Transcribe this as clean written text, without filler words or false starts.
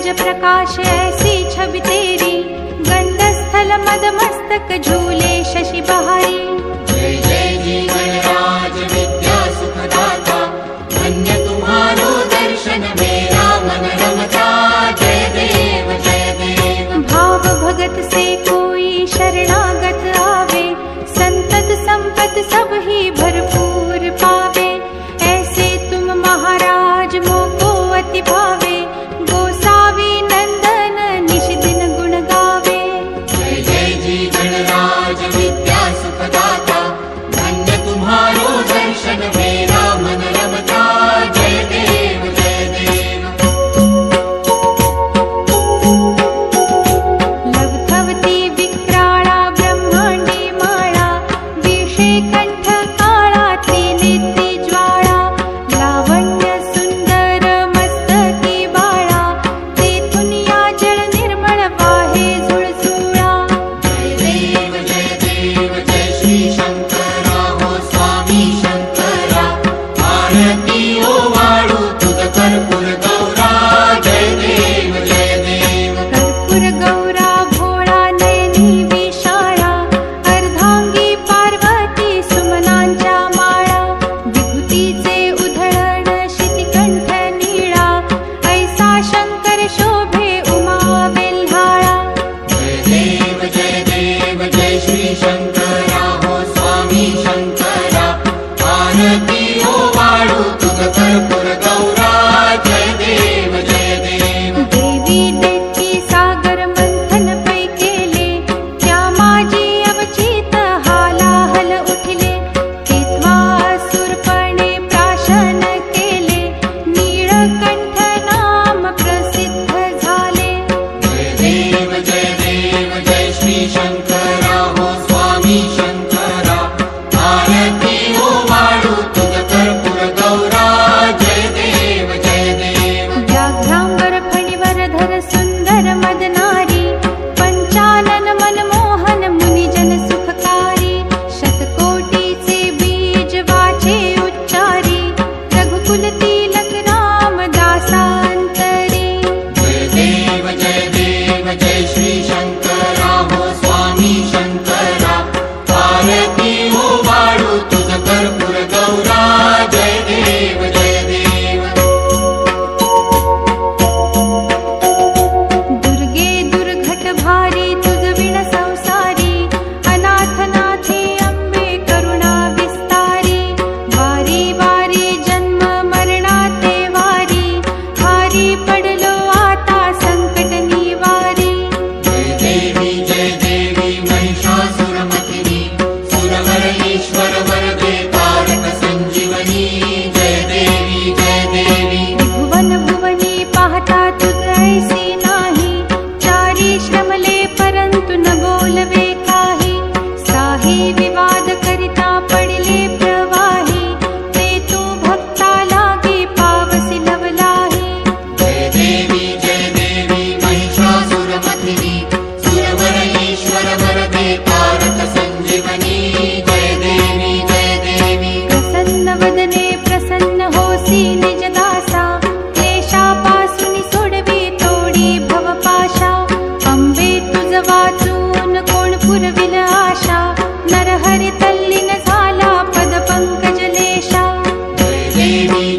तेज प्रकाश ऐसी छवि तेरी, गंधस्थल मदमस्तक झूले शशि बहारी। जय जय जी गणराज विद्या सुखदाता, धन्य तुम्हारो दर्शन मेरा मन रमता। जय देव जय देव। भाव भगत से कोई शरणागत आवे, संतत संपत सब ही भरपूर पावे। ऐसे तुम महाराज मोको अति भावे, गोसावी नंदन निश दिन गुण गावे। जय जय जी गणराज विद्या सुखदाता, धन्य तुम्हारो दर्शन मेरा मन रमता। जय देव जय देव। लवथवती विक्राळा ब्रह्मांडी माळा, विषे कंठ काळा त्रिनेत्री ज्वाळा। लावण्य सुंदर मस्तकी बाळा, तेथून या जल निर्मळ वाहे झुळझुळा। जय देव जय श्री शंकरा हो स्वामी शंकरा, आरती ओवाळू तुझ कर्पूर गौरा। जय देव जय देव। कर्पूर गौरा भोळा नयनी विशाळा, अर्धांगी पार्वती सुमनांच्या माळा। विभूतीचे उधळण शितिकंठ नीळा, ऐसा शंकर शोभे उमा वेल्हाळा। जय देव जय श्री शंकरा हो स्वामी शंकरा, आरती ओवाळू तुझ कर्पूर गौरा। जय देव जय देव। देवी देठी सागर मंथन पै केले, त्या माझी अवचित हालाहल उठले। केत्वा असुरपणे प्राशन केले, नीळकंठ नाम प्रसिद्ध झाले। जय देव जय श्री शंकरा हो स्वामी शंकरा, आरती ओवाळू तुझ कर्पूर गौरा। जय देव जय देव। व्याघ्रांबर फणीवर सुंदर मदनारी, पंचानन मनमोहन मुनिजन सुखकारी। शतकोटीचे बीज वाचे उच्चारी, रघुकुल तिलक राम दासांतरी। जय देव जय श्री शंकरा हो स्वामी शंकरा, आरती ओवाळू तुझ कर्पूर गौरा। जय देव जय देव। दुर्गे दुर्घट भारी तुझ विण संसारी, अनाथनाथे अंबे करुणा विस्तारी। वारी वारी जन्म मरणाते वारी, भारी पडलो आता संकट निवारी। जय देवी महिषासुरमर्दिनी, सुरवर ईश्वर वरदे तारक संजीवनी। जय देवी जय देवी। भुवन भुवनी पाहता तुझ ऐसी नाही, चारी श्रमले परंतु न बोलवे काही। साही विवाद करिता पडले प्रवाही, ते तू भक्ता लागी पावसी लवलाही। जय देवी महिषासुरमर्दिनी, सुरवर ईश्वर वरदे तारक संजीवनी। जय देवी जय देवी। प्रसन्न वदने प्रसन्न होसी निज दासा, क्लेशापासून सोडवी तोडी भवपाशा। अंबे तुझ वाचून कोण पुरविल आशा, नरहरी तल्लीन झाला पद पंकज लेशा। जय देवी